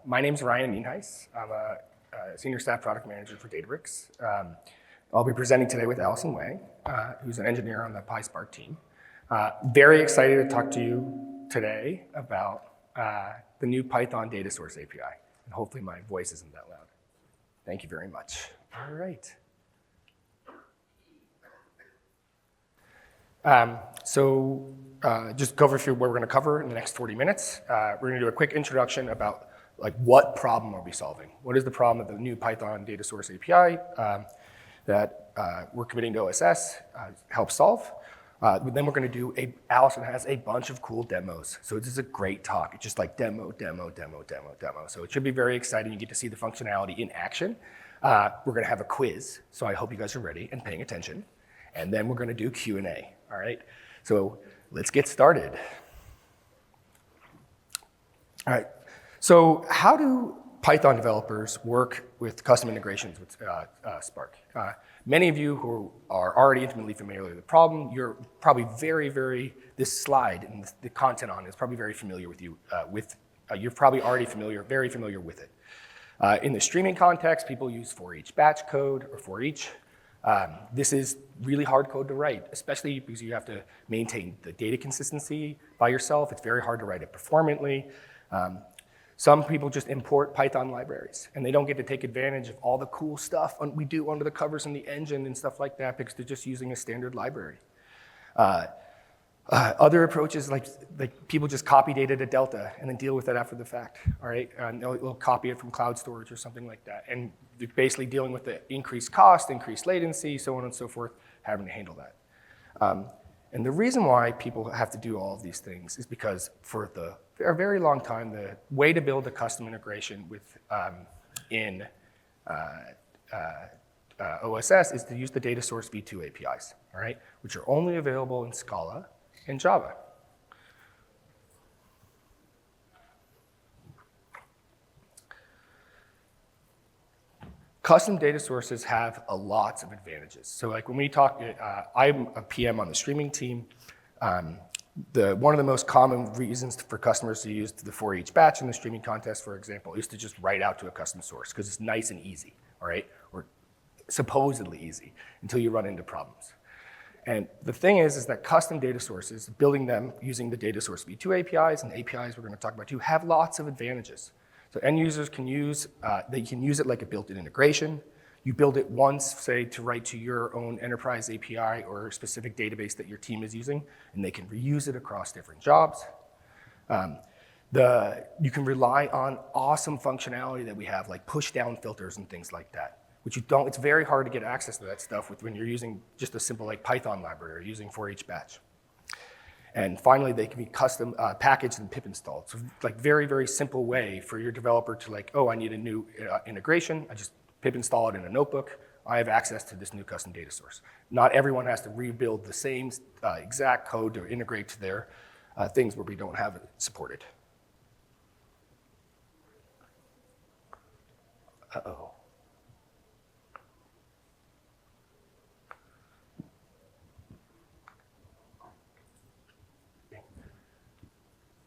My name's Ryan Nienhuis. I'm a senior staff product manager for Databricks. I'll be presenting today with Allison Wang, who's an engineer on the Apache Spark team. Very excited to talk to you today about the new Python data source API. And hopefully my voice isn't that loud. Thank you very much. All right. Just go through what we're going to cover in the next 40 minutes. We're going to do a quick introduction about what problem are we solving? What is the problem that the new Python data source API that we're committing to OSS helps solve? Then we're going to do Allison has a bunch of cool demos. So this is a great talk. It's just like demo. So it should be very exciting. You get to see the functionality in action. We're going to have a quiz. So I hope you guys are ready and paying attention. And then we're going to do Q&A. All right. So let's get started. All right. So how do Python developers work with custom integrations with Spark? Many of you who are already intimately familiar with the problem, you're probably this slide and the content on it is probably very familiar with you. You're probably already very familiar with it. In the streaming context, people use for each batch code or for each. This is really hard code to write, especially because you have to maintain the data consistency by yourself. It's very hard to write it performantly. Some people just import Python libraries, and they don't get to take advantage of all the cool stuff we do under the covers in the engine and stuff like that because they're just using a standard library. Other approaches, like people just copy data to Delta and then deal with it after the fact, all right? They'll copy it from cloud storage or something like that. And they're basically dealing with the increased cost, increased latency, so on and so forth, having to handle that. And the reason why people have to do all of these things is because for a very long time, the way to build a custom integration with OSS is to use the data source v2 APIs, all right, which are only available in Scala and Java. Custom data sources have lots of advantages. So like when we talk, I'm a PM on the streaming team. One of the most common reasons for customers to use the for each batch in the streaming context, for example, is to just write out to a custom source because it's nice and easy, all right? Or supposedly easy until you run into problems. And the thing is that custom data sources, building them using the data source v2 APIs and APIs we're going to talk about too, have lots of advantages. So end users can use it like a built-in integration. You build it once, say, to write to your own enterprise API or a specific database that your team is using, and they can reuse it across different jobs. You can rely on awesome functionality that we have, like push-down filters and things like that, which it's very hard to get access to that stuff when you're using just a simple Python library or using for each batch. And finally, they can be custom packaged and pip installed. So very simple way for your developer to I need a new integration. I just pip install it in a notebook. I have access to this new custom data source. Not everyone has to rebuild the same exact code to integrate to their things where we don't have it supported. Uh-oh.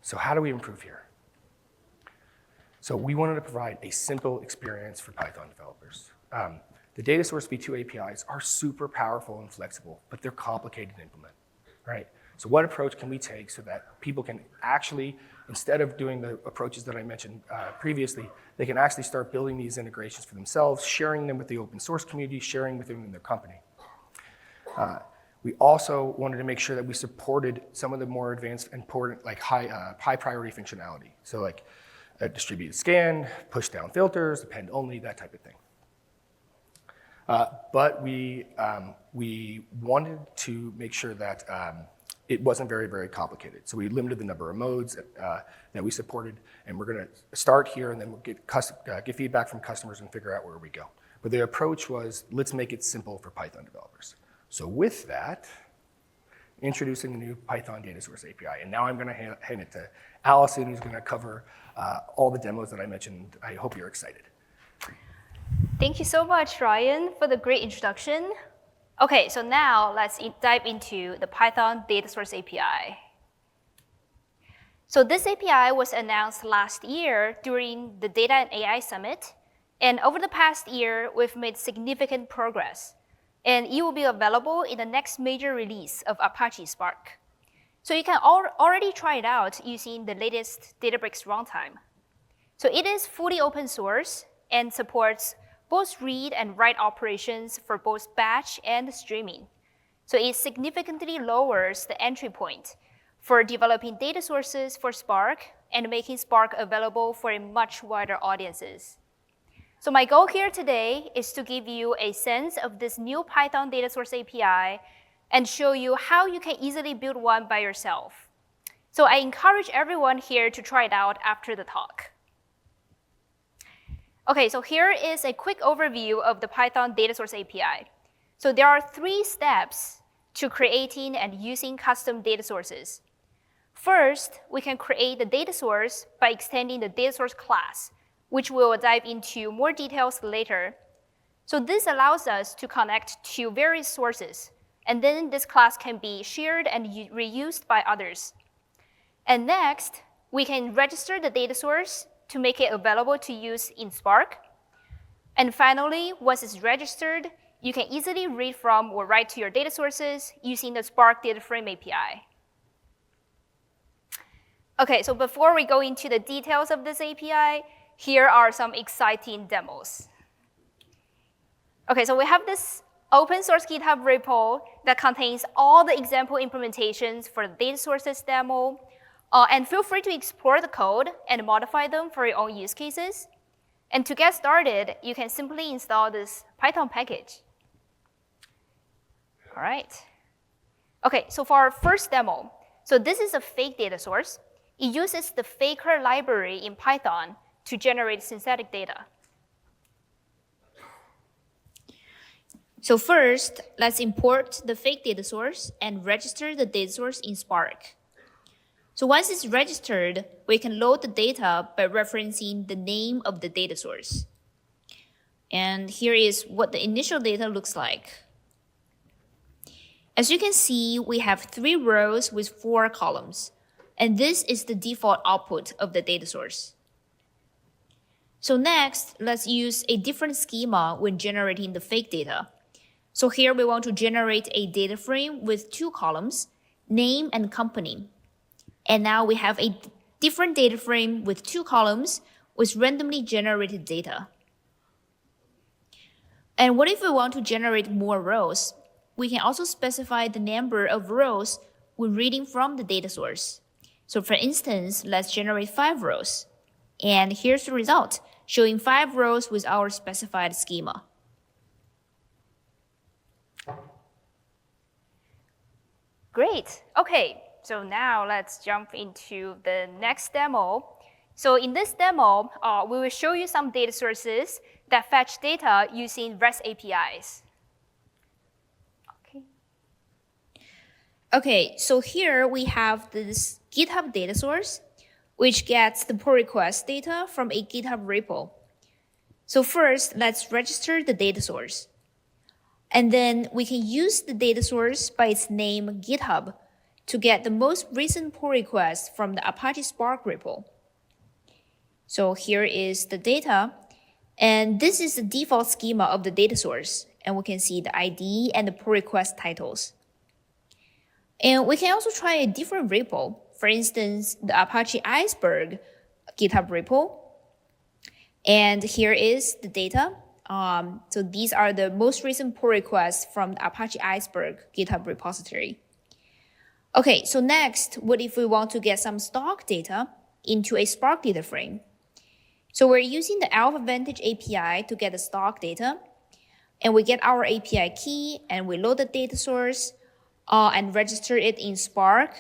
So how do we improve here? So we wanted to provide a simple experience for Python developers. The data source v2 APIs are super powerful and flexible, but they're complicated to implement, right? So what approach can we take so that people can actually, instead of doing the approaches that I mentioned previously, they can actually start building these integrations for themselves, sharing them with the open source community, sharing with them in their company. We also wanted to make sure that we supported some of the more advanced, important, high priority functionality. So a distributed scan, push down filters, append only, that type of thing. But we wanted to make sure that it wasn't very complicated. So we limited the number of modes that we supported, and we're going to start here, and then we'll get feedback from customers and figure out where we go. But the approach was, let's make it simple for Python developers. So with that, introducing the new Python data source API. And now I'm going to hand it to Allison, who's going to cover all the demos that I mentioned. I hope you're excited. Thank you so much, Ryan, for the great introduction. OK, so now let's dive into the Python data source API. So this API was announced last year during the Data and AI Summit. And over the past year, we've made significant progress. And it will be available in the next major release of Apache Spark. So you can already try it out using the latest Databricks runtime. So it is fully open source and supports both read and write operations for both batch and streaming. So it significantly lowers the entry point for developing data sources for Spark and making Spark available for a much wider audiences. So my goal here today is to give you a sense of this new Python data source API and show you how you can easily build one by yourself. So I encourage everyone here to try it out after the talk. Okay, so here is a quick overview of the Python data source API. So there are 3 steps to creating and using custom data sources. First, we can create the data source by extending the data source class, which we'll dive into more details later. So this allows us to connect to various sources, and then this class can be shared and reused by others. And next, we can register the data source to make it available to use in Spark. And finally, once it's registered, you can easily read from or write to your data sources using the Spark Data Frame API. Okay, so before we go into the details of this API, here are some exciting demos. Okay, so we have this open source GitHub repo that contains all the example implementations for the data sources demo. And feel free to explore the code and modify them for your own use cases. And to get started, you can simply install this Python package. All right. Okay, so for our first demo, so this is a fake data source. It uses the faker library in Python to generate synthetic data. So first, let's import the fake data source and register the data source in Spark. So once it's registered, we can load the data by referencing the name of the data source. And here is what the initial data looks like. As you can see, we have 3 rows with 4 columns. And this is the default output of the data source. So next, let's use a different schema when generating the fake data. So here we want to generate a data frame with 2 columns, name and company. And now we have a different data frame with 2 columns with randomly generated data. And what if we want to generate more rows? We can also specify the number of rows when reading from the data source. So for instance, let's generate 5 rows. And here's the result, showing 5 rows with our specified schema. Great. Okay, so now let's jump into the next demo. So in this demo, we will show you some data sources that fetch data using REST APIs. Okay, so here we have this GitHub data source, which gets the pull request data from a GitHub repo. So first, let's register the data source. And then we can use the data source by its name GitHub to get the most recent pull request from the Apache Spark repo. So here is the data, and this is the default schema of the data source, and we can see the ID and the pull request titles. And we can also try a different repo, for instance, the Apache Iceberg GitHub repo. And here is the data. So these are the most recent pull requests from the Apache Iceberg GitHub repository. Okay, so next, what if we want to get some stock data into a Spark data frame? So we're using the Alpha Vantage API to get the stock data. And we get our API key, and we load the data source, and register it in Spark.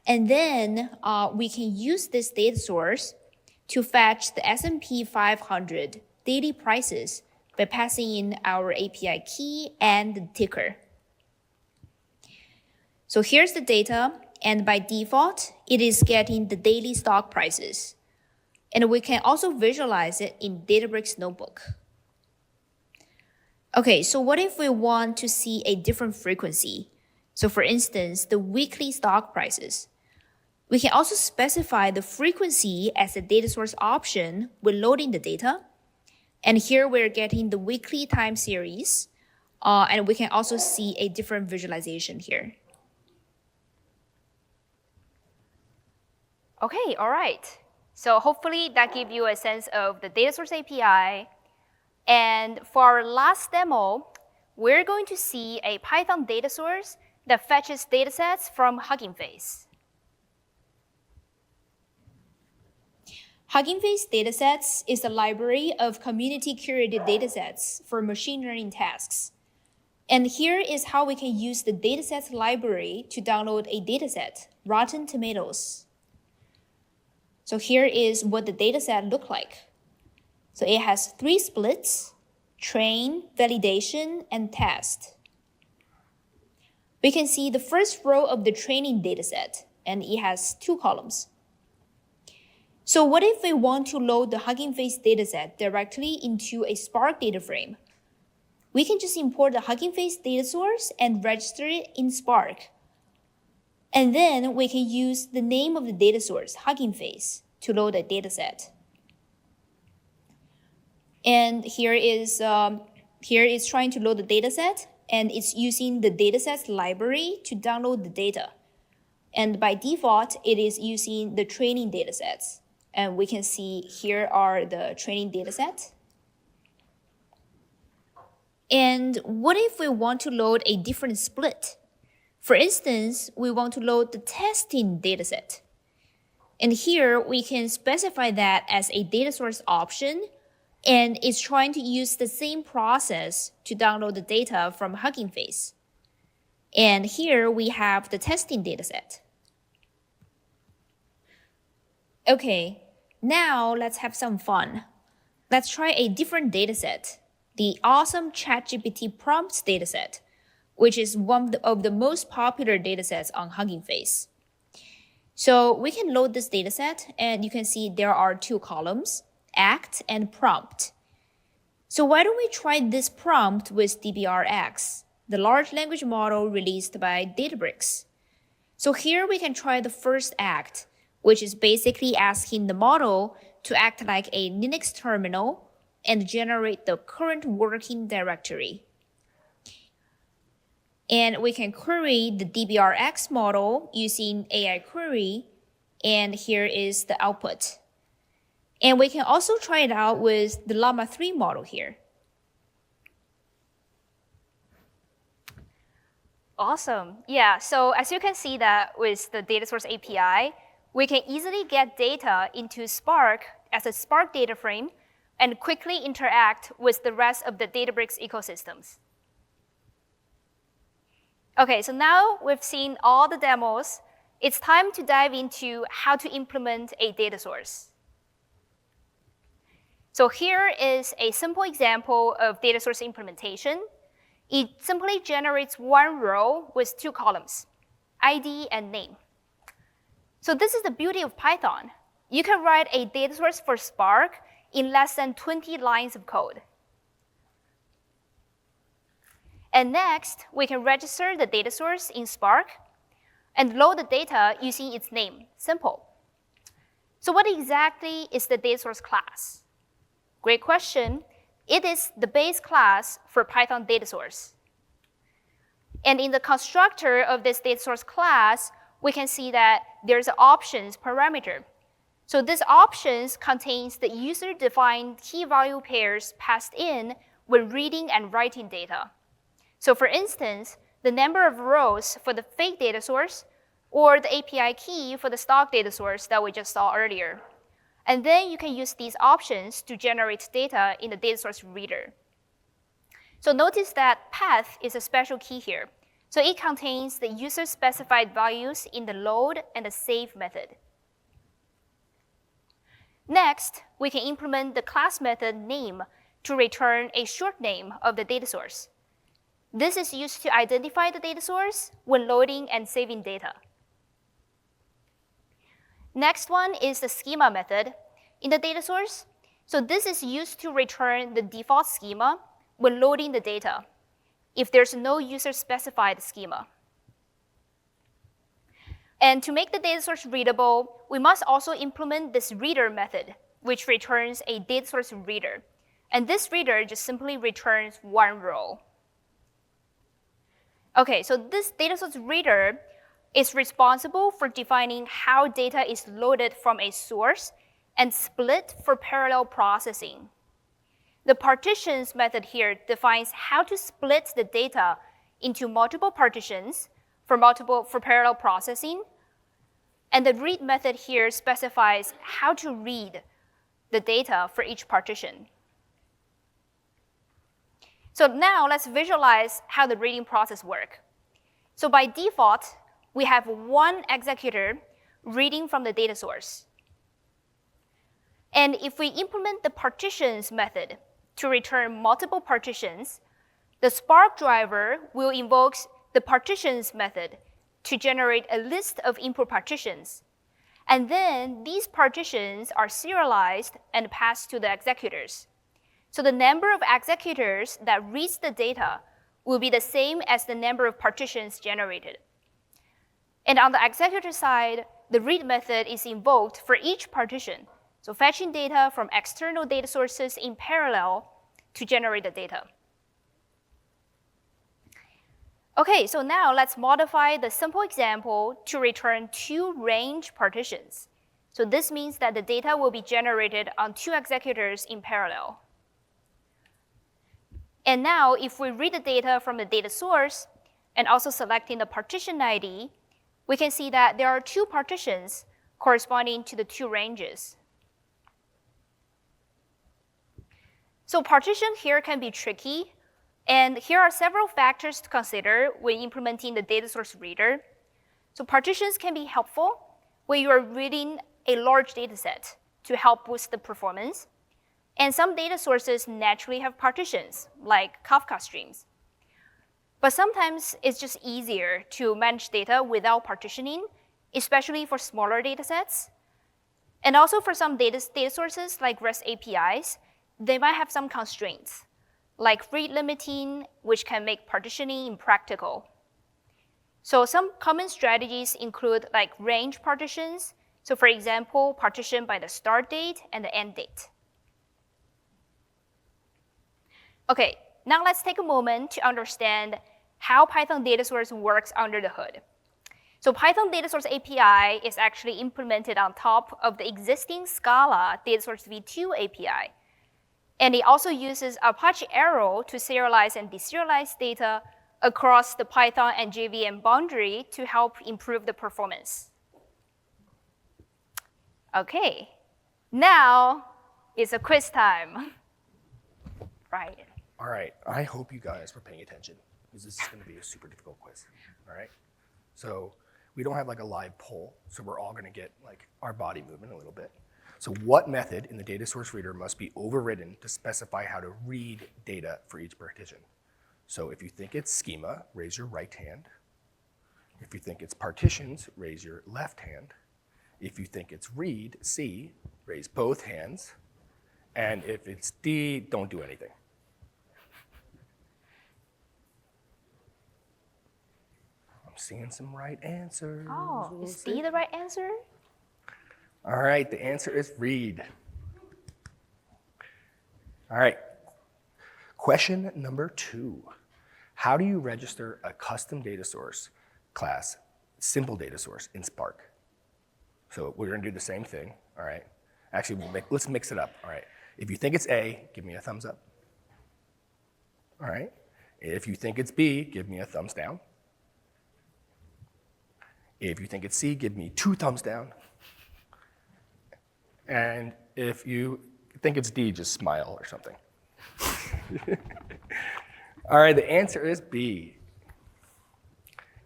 And then we can use this data source to fetch the S&P 500 daily prices by passing in our API key and the ticker. So here's the data, and by default, it is getting the daily stock prices. And we can also visualize it in Databricks Notebook. Okay, so what if we want to see a different frequency? So for instance, the weekly stock prices. We can also specify the frequency as a data source option when loading the data. And here we're getting the weekly time series. And we can also see a different visualization here. Okay, all right. So hopefully that gives you a sense of the data source API. And for our last demo, we're going to see a Python data source that fetches datasets from Hugging Face. Hugging Face datasets is a library of community-curated datasets for machine learning tasks. And here is how we can use the datasets library to download a dataset, Rotten Tomatoes. So here is what the dataset looks like. So it has 3 splits: train, validation, and test. We can see the first row of the training dataset, and it has 2 columns. So what if we want to load the Hugging Face dataset directly into a Spark data frame? We can just import the Hugging Face data source and register it in Spark. And then we can use the name of the data source, Hugging Face, to load a dataset. And here is trying to load the dataset, and it's using the datasets library to download the data. And by default, it is using the training datasets. And we can see here are the training datasets. And what if we want to load a different split? For instance, we want to load the testing dataset. And here we can specify that as a data source option, and it's trying to use the same process to download the data from Hugging Face. And here we have the testing dataset. Okay, now let's have some fun. Let's try a different dataset, the awesome ChatGPT prompts dataset, which is one of the most popular datasets on Hugging Face. So we can load this dataset, and you can see there are 2 columns, act and prompt. So why don't we try this prompt with DBRX, the large language model released by Databricks? So here we can try the first act, which is basically asking the model to act like a Linux terminal and generate the current working directory. And we can query the DBRX model using AI query, and here is the output. And we can also try it out with the Llama 3 model here. Awesome. Yeah, so as you can see that with the data source API, we can easily get data into Spark as a Spark data frame and quickly interact with the rest of the Databricks ecosystems. Okay, so now we've seen all the demos. It's time to dive into how to implement a data source. So here is a simple example of data source implementation. It simply generates 1 row with 2 columns, ID and name. So this is the beauty of Python. You can write a data source for Spark in less than 20 lines of code. And next, we can register the data source in Spark and load the data using its name, simple. So what exactly is the data source class? Great question. It is the base class for Python data source. And in the constructor of this data source class, we can see that there's an options parameter. So this options contains the user-defined key-value pairs passed in when reading and writing data. So for instance, the number of rows for the fake data source or the API key for the stock data source that we just saw earlier. And then you can use these options to generate data in the data source reader. So notice that path is a special key here. So it contains the user-specified values in the load and the save method. Next, we can implement the class method name to return a short name of the data source. This is used to identify the data source when loading and saving data. Next one is the schema method in the data source. So this is used to return the default schema when loading the data, if there's no user-specified schema. And to make the data source readable, we must also implement this reader method, which returns a data source reader. And this reader just simply returns one row. Okay, so this data source reader is responsible for defining how data is loaded from a source and split for parallel processing. The partitions method here defines how to split the data into multiple partitions for parallel processing. And the read method here specifies how to read the data for each partition. So now let's visualize how the reading process works. So by default, we have one executor reading from the data source. And if we implement the partitions method to return multiple partitions, the Spark driver will invoke the partitions method to generate a list of input partitions. And then these partitions are serialized and passed to the executors. So the number of executors that reads the data will be the same as the number of partitions generated. And on the executor side, the read method is invoked for each partition, so fetching data from external data sources in parallel to generate the data. Okay, so now let's modify the simple example to return two range partitions. So this means that the data will be generated on two executors in parallel. And now, if we read the data from the data source and also selecting the partition ID, we can see that there are two partitions corresponding to the two ranges. So partition here can be tricky, and here are several factors to consider when implementing the data source reader. So partitions can be helpful when you are reading a large data set to help boost the performance. And some data sources naturally have partitions, like Kafka streams. But sometimes it's just easier to manage data without partitioning, especially for smaller data sets. And also for some data sources, like REST APIs, they might have some constraints, like read limiting, which can make partitioning impractical. So some common strategies include like range partitions. So for example, partition by the start date and the end date. Okay, now let's take a moment to understand how Python data source works under the hood. So Python data source API is actually implemented on top of the existing Scala data source v2 API. And it also uses Apache Arrow to serialize and deserialize data across the Python and JVM boundary to help improve the performance. Okay, now it's a quiz time. Right. All right, I hope you guys were paying attention, because this is gonna be a super difficult quiz, all right? So we don't have like a live poll, so we're all gonna get like our body movement a little bit. So what method in the data source reader must be overridden to specify how to read data for each partition? So if you think it's schema, raise your right hand. If you think it's partitions, raise your left hand. If you think it's read, C, raise both hands. And if it's D, don't do anything. I'm seeing some right answers. Oh, We'll is see. D the right answer? All right, the answer is read. All right, question number 2. How do you register a custom data source class, simple data source in Spark? So we're gonna do the same thing, all right? Actually, let's mix it up, all right? If you think it's A, give me a thumbs up. All right, if you think it's B, give me a thumbs down. If you think it's C, give me 2 thumbs down. And if you think it's D, just smile or something. All right, the answer is B.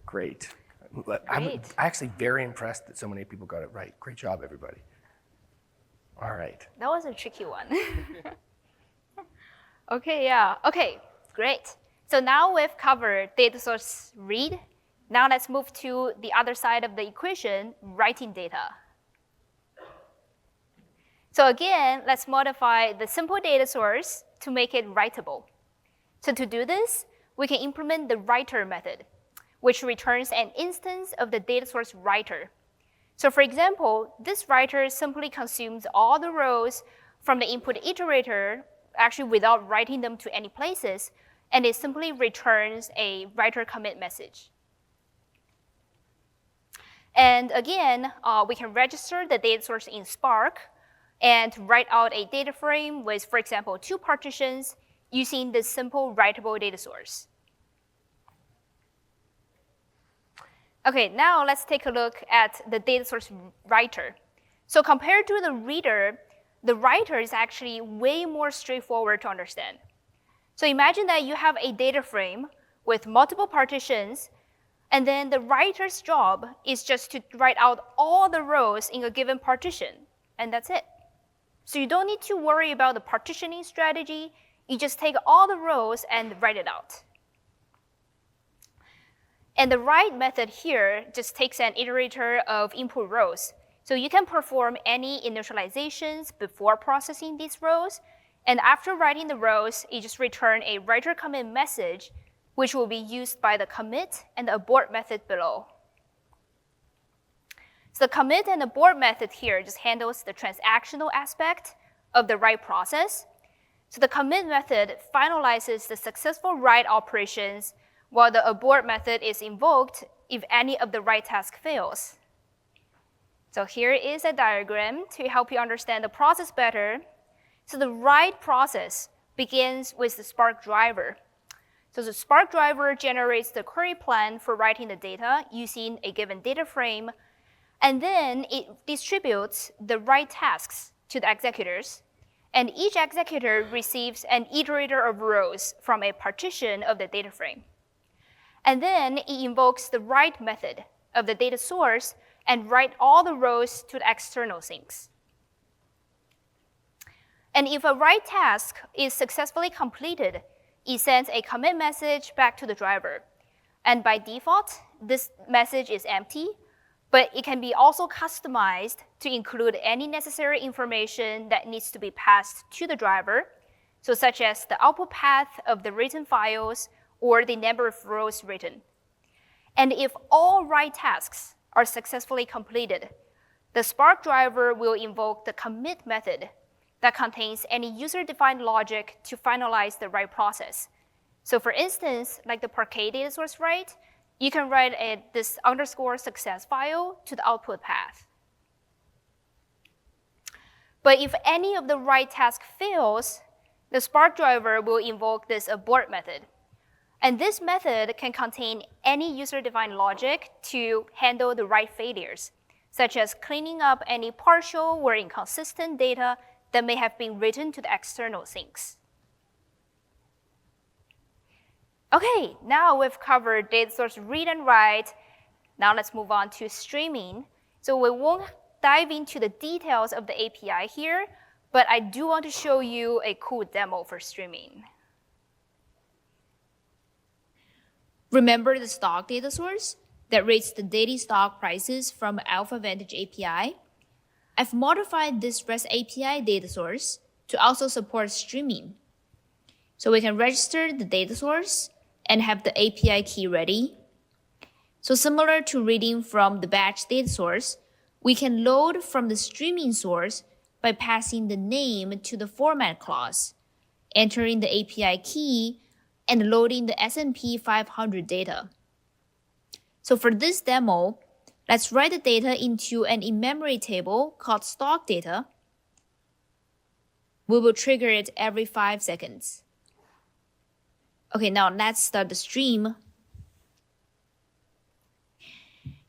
Great. I'm actually very impressed that so many people got it right. Great job, everybody. All right. That was a tricky one. Okay, yeah. Okay, great. So now we've covered data source read. Now let's move to the other side of the equation, writing data. So again, let's modify the simple data source to make it writable. So to do this, we can implement the writer method, which returns an instance of the data source writer. So for example, this writer simply consumes all the rows from the input iterator, actually without writing them to any places, and it simply returns a writer commit message. And again, we can register the data source in Spark and write out a data frame with, for example, 2 partitions using this simple writable data source. Okay, now let's take a look at the data source writer. So compared to the reader, the writer is actually way more straightforward to understand. So imagine that you have a data frame with multiple partitions, and then the writer's job is just to write out all the rows in a given partition, and that's it. So you don't need to worry about the partitioning strategy. You just take all the rows and write it out. And the write method here just takes an iterator of input rows. So you can perform any initializations before processing these rows. And after writing the rows, you just return a writer commit message, which will be used by the commit and the abort method below. So the commit and abort method here just handles the transactional aspect of the write process. So the commit method finalizes the successful write operations, while the abort method is invoked if any of the write task fails. So here is a diagram to help you understand the process better. So the write process begins with the Spark driver. So the Spark driver generates the query plan for writing the data using a given data frame, and then it distributes the write tasks to the executors, and each executor receives an iterator of rows from a partition of the data frame. And then it invokes the write method of the data source and write all the rows to the external sinks. And if a write task is successfully completed, it sends a commit message back to the driver. And by default, this message is empty, but it can be also customized to include any necessary information that needs to be passed to the driver, so such as the output path of the written files or the number of rows written. And if all write tasks are successfully completed, the Spark driver will invoke the commit method that contains any user-defined logic to finalize the write process. So for instance, like the Parquet data source write, you can write this underscore success file to the output path. But if any of the write task fails, the Spark driver will invoke this abort method. And this method can contain any user-defined logic to handle the write failures, such as cleaning up any partial or inconsistent data that may have been written to the external sinks. Okay, now we've covered data source read and write. Now let's move on to streaming. So we won't dive into the details of the API here, but I do want to show you a cool demo for streaming. Remember the stock data source that rates the daily stock prices from Alpha Vantage API? I've modified this REST API data source to also support streaming. So we can register the data source and have the API key ready. So similar to reading from the batch data source, we can load from the streaming source by passing the name to the format clause, entering the API key, and loading the S&P 500 data. So for this demo, let's write the data into an in-memory table called stock data. We will trigger it every 5 seconds. Okay, now let's start the stream.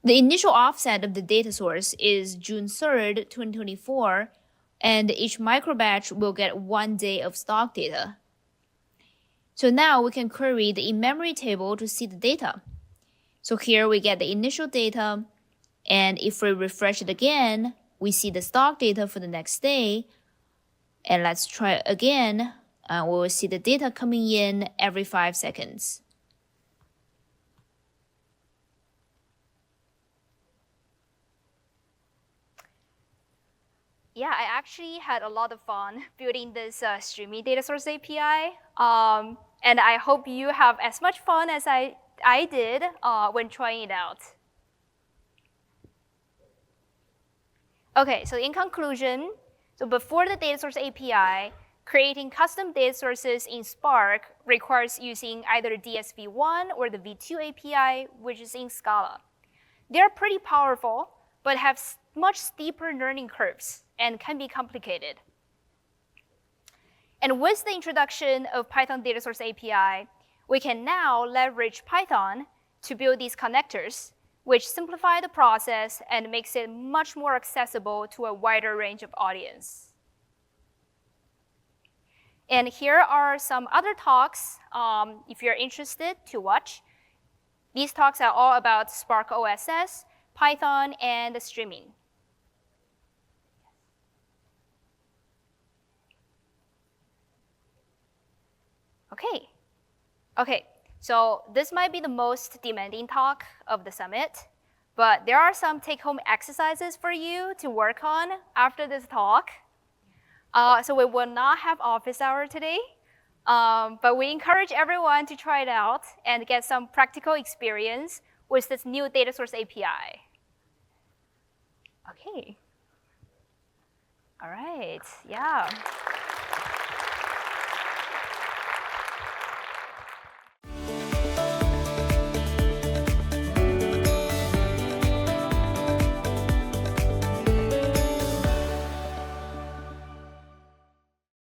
The initial offset of the data source is June 3rd, 2024, and each microbatch will get 1 day of stock data. So now we can query the in-memory table to see the data. So here we get the initial data, and if we refresh it again, we see the stock data for the next day. And let's try again. We will see the data coming in every 5 seconds. Yeah, I actually had a lot of fun building this streaming data source API. And I hope you have as much fun as I I did when trying it out. Okay, so in conclusion, so before the data source API, creating custom data sources in Spark requires using either DSV1 or the V2 API, which is in Scala. They're pretty powerful, but have much steeper learning curves and can be complicated. And with the introduction of Python Data Source API, we can now leverage Python to build these connectors, which simplify the process and makes it much more accessible to a wider range of audience. And here are some other talks, if you're interested to watch. These talks are all about Spark OSS, Python, and streaming. Okay, so this might be the most demanding talk of the summit, but there are some take-home exercises for you to work on after this talk. So we will not have office hour today, but we encourage everyone to try it out and get some practical experience with this new data source API. Okay. All right, yeah.